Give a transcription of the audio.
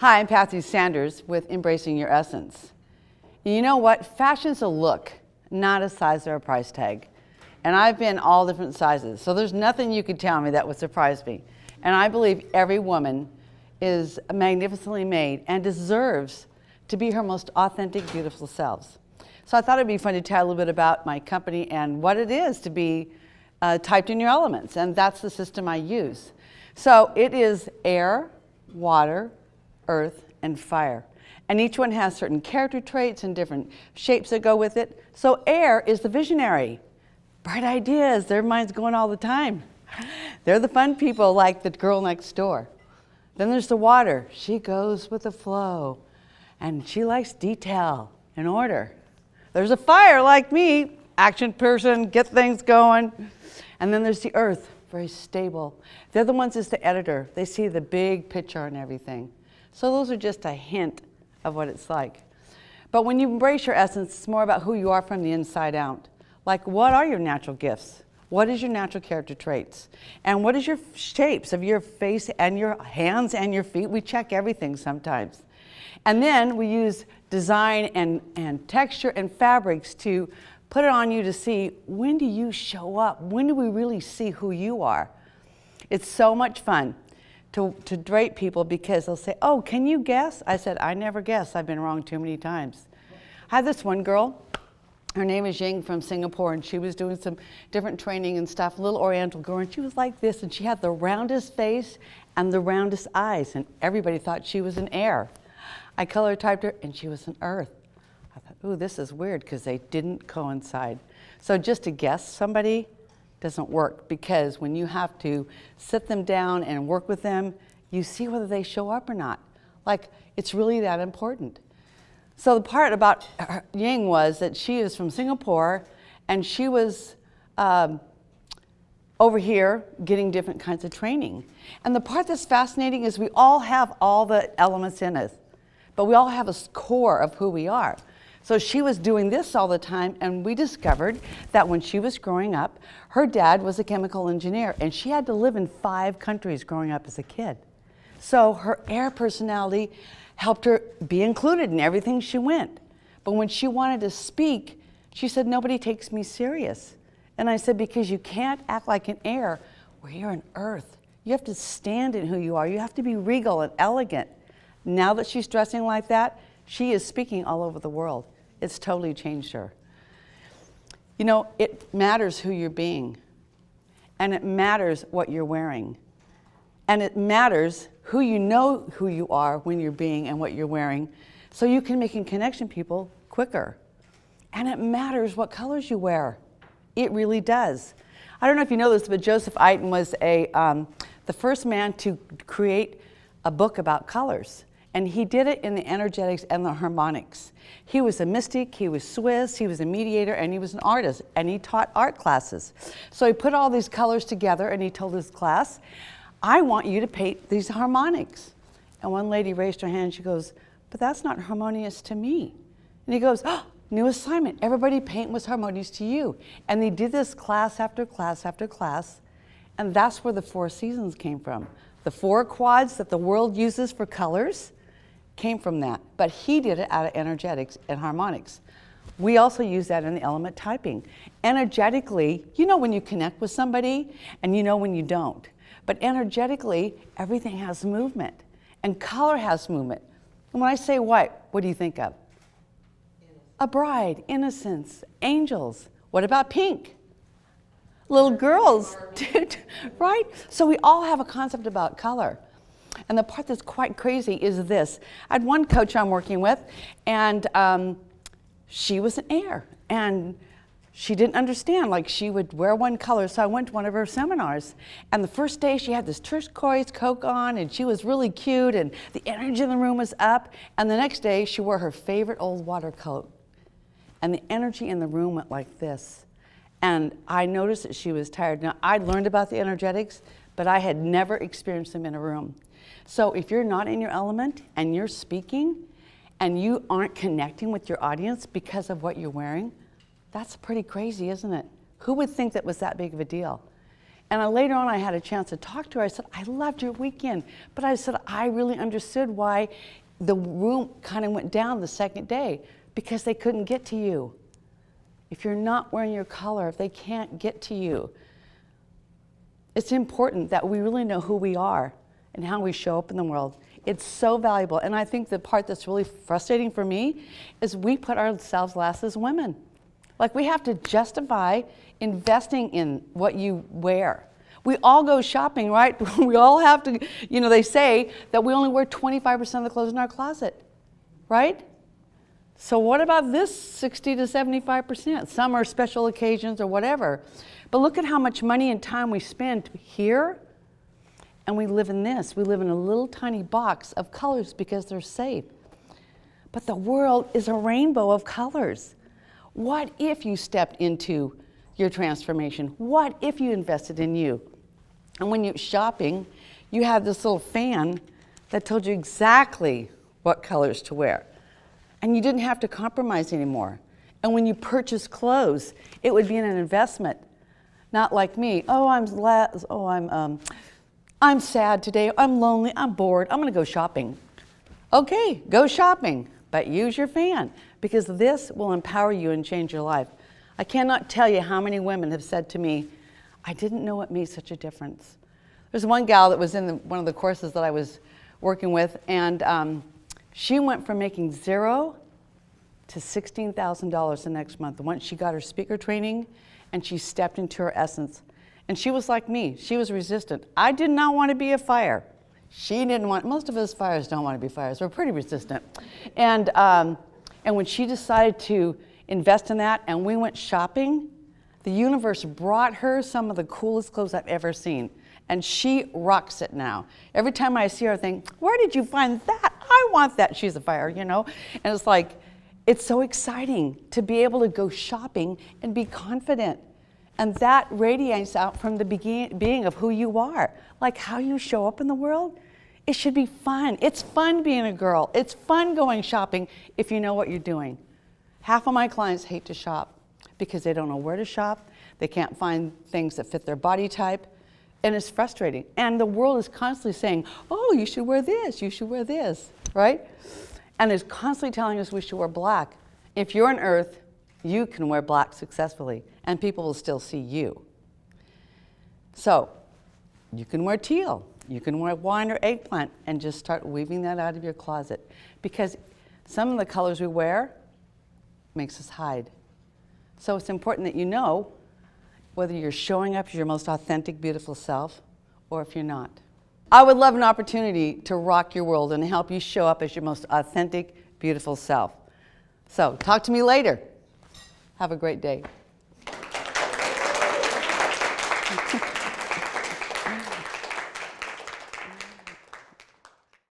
Hi, I'm Patsy Sanders with Embracing Your Essence. You know what? Fashion's a look, not a size or a price tag. And I've been all different sizes, so there's nothing you could tell me that would surprise me. And I believe every woman is magnificently made and deserves to be her most authentic, beautiful selves. So I thought it'd be fun to tell you a little bit about my company and what it is to be typed in your elements, and that's the system I use. So it is air, water, earth, and fire. And each one has certain character traits and different shapes that go with it. So air is the visionary. Bright ideas, their mind's going all the time. They're the fun people like the girl next door. Then there's the water. She goes with the flow. And she likes detail and order. There's a fire like me, action person, get things going. And then there's the earth, very stable. They're the ones that's the editor. They see the big picture and everything. So those are just a hint of what it's like. But when you embrace your essence, it's more about who you are from the inside out. Like, what are your natural gifts? What is your natural character traits? And what is your shapes of your face and your hands and your feet? We check everything sometimes. And then we use design and texture and fabrics to put it on you to see, when do you show up? When do we really see who you are? It's so much fun to drape people because they'll say, oh, can you guess? I said, I never guess. I've been wrong too many times. I had this one girl. Her name is Ying from Singapore, and she was doing some different training and stuff, a little oriental girl, and she was like this, and she had the roundest face and the roundest eyes, and everybody thought she was an air. I color typed her, and she was an earth. I thought, ooh, this is weird, because they didn't coincide. So just to guess somebody doesn't work, because when you have to sit them down and work with them, you see whether they show up or not. Like, it's really that important. So the part about Ying was that she is from Singapore, and she was over here getting different kinds of training. And the part that's fascinating is we all have all the elements in us, but we all have a core of who we are. So she was doing this all the time, and we discovered that when she was growing up, her dad was a chemical engineer, and she had to live in 5 countries growing up as a kid. So her air personality helped her be included in everything she went. But when she wanted to speak, she said, nobody takes me serious. And I said, because you can't act like an air where you're an earth. You have to stand in who you are. You have to be regal and elegant. Now that she's dressing like that, she is speaking all over the world. It's totally changed her. You know, it matters who you're being, and it matters what you're wearing, and it matters who you know who you are when you're being and what you're wearing, so you can make a connection people quicker. And it matters what colors you wear. It really does. I don't know if you know this, but Joseph Eiten was the first man to create a book about colors. And he did it in the energetics and the harmonics. He was a mystic, he was Swiss, he was a mediator, and he was an artist, and he taught art classes. So he put all these colors together, and he told his class, I want you to paint these harmonics. And one lady raised her hand, she goes, but that's not harmonious to me. And he goes, oh, new assignment, everybody paint what's harmonious to you. And they did this class after class after class, and that's where the 4 seasons came from. The 4 quads that the world uses for colors came from that, but he did it out of energetics and harmonics. We also use that in the element typing. Energetically, you know when you connect with somebody, and you know when you don't. But energetically, everything has movement, and color has movement. And when I say white, what do you think of? A bride, innocence, angels. What about pink? Little girls, right? So we all have a concept about color. And the part that's quite crazy is this. I had one coach I'm working with, and she was an air, and she didn't understand, like she would wear one color, so I went to one of her seminars, and the first day she had this turquoise coat on, and she was really cute, and the energy in the room was up, and the next day she wore her favorite old water coat, and the energy in the room went like this. And I noticed that she was tired. Now, I'd learned about the energetics, but I had never experienced them in a room. So if you're not in your element and you're speaking and you aren't connecting with your audience because of what you're wearing, that's pretty crazy, isn't it? Who would think that was that big of a deal? And later on, I had a chance to talk to her. I said, I loved your weekend. But I said, I really understood why the room kind of went down the second day, because they couldn't get to you. If you're not wearing your color, if they can't get to you, it's important that we really know who we are and how we show up in the world. It's so valuable. And I think the part that's really frustrating for me is we put ourselves last as women. Like, we have to justify investing in what you wear. We all go shopping, right? We all have to, they say that we only wear 25% of the clothes in our closet, right? So what about this 60 to 75%? Some are special occasions or whatever. But look at how much money and time we spend here, and we live in this. We live in a little tiny box of colors because they're safe. But the world is a rainbow of colors. What if you stepped into your transformation? What if you invested in you? And when you're shopping, you have this little fan that told you exactly what colors to wear. And you didn't have to compromise anymore. And when you purchase clothes, it would be an investment. Not like me, I'm sad today, I'm lonely, I'm bored, I'm gonna go shopping. Okay, go shopping, but use your fan, because this will empower you and change your life. I cannot tell you how many women have said to me, I didn't know it made such a difference. There's one gal that was in one of the courses that I was working with, and she went from making $0 to $16,000 the next month once she got her speaker training and she stepped into her essence. And she was like me. She was resistant. I did not want to be a fire. She didn't want, most of us fires don't want to be fires. We're pretty resistant. And when she decided to invest in that and we went shopping, the universe brought her some of the coolest clothes I've ever seen. And she rocks it now. Every time I see her, I think, where did you find that? I want that. She's a fire, And it's like, it's so exciting to be able to go shopping and be confident. And that radiates out from the being of who you are. Like how you show up in the world, it should be fun. It's fun being a girl. It's fun going shopping if you know what you're doing. Half of my clients hate to shop because they don't know where to shop. They can't find things that fit their body type. And it's frustrating. And the world is constantly saying, oh, you should wear this, you should wear this, right? And it's constantly telling us we should wear black. If you're an earth, you can wear black successfully, and people will still see you. So, you can wear teal, you can wear wine or eggplant, and just start weaving that out of your closet. Because some of the colors we wear makes us hide. So it's important that you know whether you're showing up as your most authentic, beautiful self, or if you're not. I would love an opportunity to rock your world and help you show up as your most authentic, beautiful self. So, talk to me later. Have a great day.